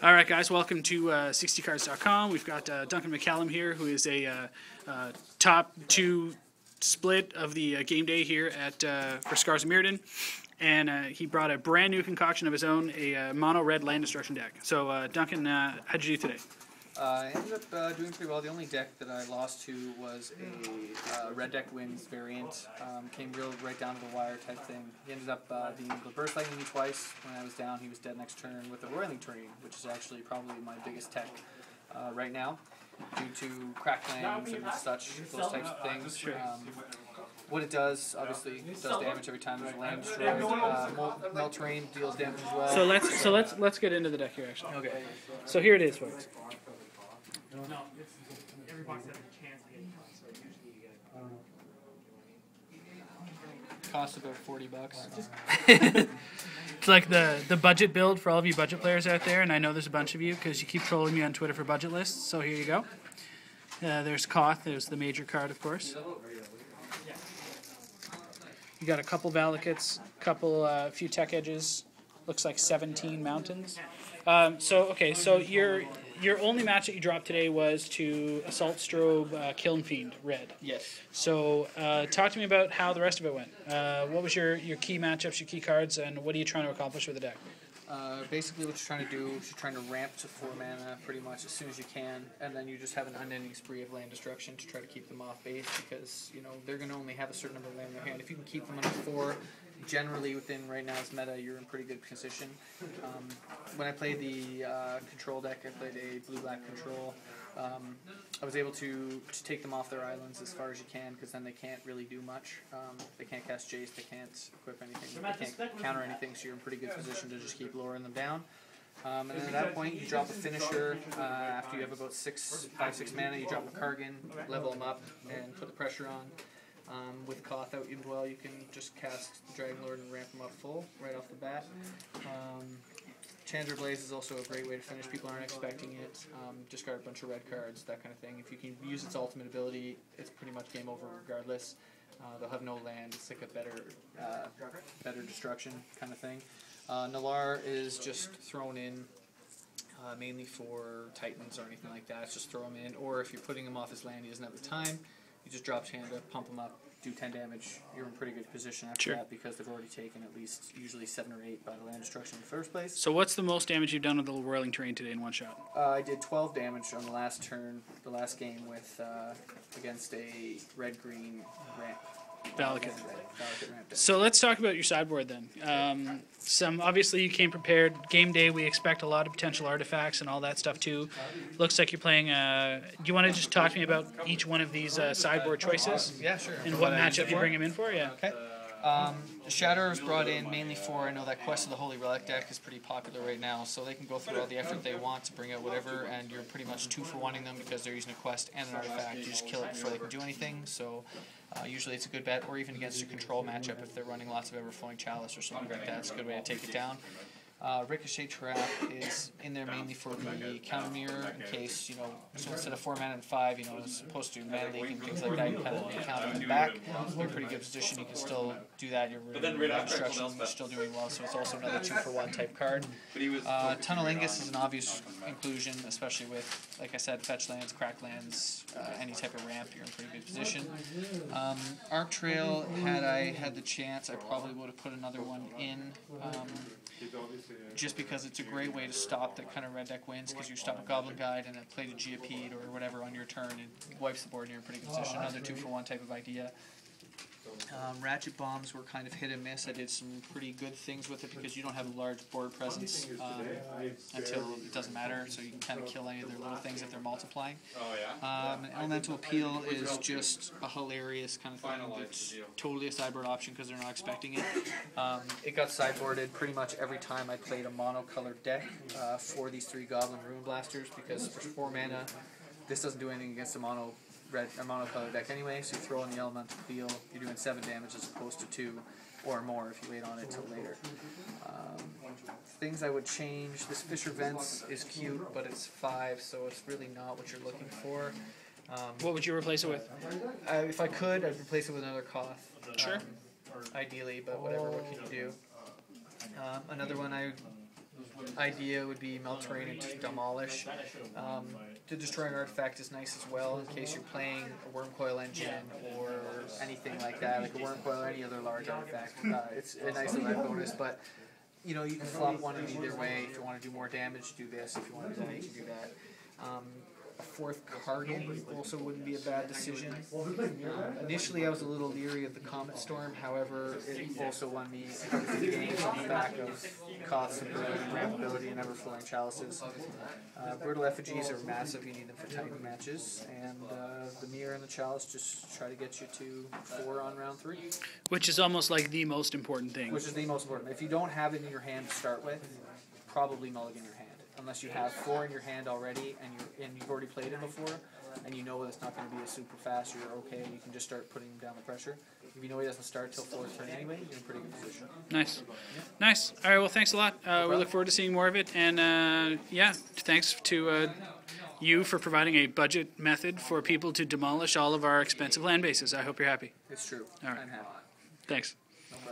All right, guys, welcome to 60cards.com. We've got Duncan McCallum here, who is a top 2 split of the game day here at for Scars of Mirrodin. And he brought a brand new concoction of his own, a mono red land destruction deck. So, Duncan, how'd you do today? I ended up doing pretty well. The only deck that I lost to was a red deck wins variant. Came right down to the wire type thing. He ended up being able to burst lightning me twice. When I was down, he was dead next turn with a roiling terrain, which is actually probably my biggest tech right now, due to cracked lands and such, those types of things. What it does, obviously, it does damage every time there's a land destroyed. Melt terrain deals damage as well. So let's get into the deck here, actually. Okay. So here it is, folks. Costs about $40. It's like the budget build for all of you budget players out there, and I know there's a bunch of you because you keep trolling me on Twitter for budget lists. So here you go. There's Koth. There's the major card, of course. You got a couple Valakuts, a few tech edges. Looks like 17 mountains. So your only match that you dropped today was to Assault Strobe Kiln Fiend red. Yes. So talk to me about how the rest of it went. What was your key matchups, your key cards, and what are you trying to accomplish with the deck? Basically what you're trying to do is you're trying to ramp to 4 mana pretty much as soon as you can, and then you just have an unending spree of land destruction to try to keep them off base, because they're going to only have a certain number of land in their hand. If you can keep them under 4, generally within right now's meta, you're in pretty good position. When I played the control deck, I played a blue-black control. I was able to take them off their islands as far as you can, because then they can't really do much. They can't cast Jace, they can't equip anything, they can't counter anything, so you're in pretty good position to just keep lowering them down. And then at that point, you drop a finisher. After you have about 5-6 mana, you drop a Kargan, level them up, and put the pressure on. With Koth out as well, you can just cast the Dragon Lord and ramp them up full right off the bat. Chandra Blaze is also a great way to finish. People aren't expecting it. Discard a bunch of red cards, that kind of thing. If you can use its ultimate ability, it's pretty much game over regardless. They'll have no land. It's like a better destruction kind of thing. Nalar is just thrown in mainly for Titans or anything like that. It's just throw him in. Or if you're putting him off his land, he doesn't have the time, you just drop Chandra, pump him up, do 10 damage. You're in pretty good position after that, because they've already taken at least usually 7 or 8 by the land destruction in the first place. So what's the most damage you've done with the whirling terrain today in one shot? I did 12 damage on the last turn, the last game with against a red-green ramp. Valakut. So let's talk about your sideboard then. Obviously you came prepared. Game day, we expect a lot of potential artifacts and all that stuff too. Looks like you're playing. Do you want to just talk to me about each one of these sideboard choices? Yeah, sure. And what matchup you bring them in for? Yeah. Okay. Shatter is brought in mainly for, I know that Quest of the Holy Relic deck is pretty popular right now, so they can go through all the effort they want to bring out whatever, and you're pretty much 2 for 1ing them because they're using a quest and an artifact. You just kill it before they can do anything, so usually it's a good bet, or even against a control matchup if they're running lots of Everflowing Chalice or something like that. It's a good way to take it down. Ricochet Trap is in there mainly for the counter mirror, in case, so instead of 4 mana and 5, as opposed to mana leak and things like that, you kind of counter them back. You're in a pretty good position, you can still do that. You're destruction, you're still doing well, so it's also another 2 for 1 type card. Tunnelingus is an obvious inclusion, especially with, like I said, fetch lands, crack lands, any type of ramp, you're in pretty good position. Arc Trail, had I had the chance, I probably would have put another one in. Just because it's a great way to stop that kind of red deck wins, because you stop a Goblin Guide and it played a Geopede or whatever on your turn, it wipes the board and you're in pretty good position. Another 2 for 1 type of idea. Ratchet Bombs were kind of hit and miss. I did some pretty good things with it because you don't have a large board presence until it doesn't matter, so you can kind of kill any of their little things if they're multiplying. Elemental Appeal is just a hilarious kind of thing. It's totally a sideboard option because they're not expecting it. It got sideboarded pretty much every time I played a mono-colored deck for these 3 Goblin Ruin Blasters, because for 4 mana, this doesn't do anything against a mono color deck anyway, so you throw in the Elemental Appeal, you're doing 7 damage as opposed to 2 or more if you wait on it till later. Things I would change, this Fisher Vents is cute, but it's 5, so it's really not what you're looking for. What would you replace it with? If I could, I'd replace it with another Koth. Sure. Ideally, but whatever, what can you do? Another one I idea would be melt terrain and to demolish. The destroying artifact is nice as well in case you're playing a worm coil engine or anything like that, like a worm coil or any other large artifact. It's a nice little bonus, but you know, you can flop one in either way. If you want to do more damage, do this. If you want to do that, you can do that. A fourth Cargan also wouldn't be a bad decision. Initially, I was a little leery of the Comet Storm. However, it also won me the games on the back of cost, ability, rampability, and ever-flowing chalices. Brutal Effigies are massive. You need them for Titan matches. And the Mirror and the Chalice just try to get you to 4 on round 3. Which is almost like the most important thing. Which is the most important. If you don't have it in your hand to start with, probably mulligan your hand. Unless you have 4 in your hand already and you've already played it before and you know it's not going to be a super fast, you're okay, you can just start putting down the pressure. If you know he doesn't start till 4th turn anyway, you're in a pretty good position. Nice. Yeah. Nice. All right, well, thanks a lot. We look forward to seeing more of it. And, yeah, thanks to you for providing a budget method for people to demolish all of our expensive land bases. I hope you're happy. It's true. All right. I'm happy. Thanks.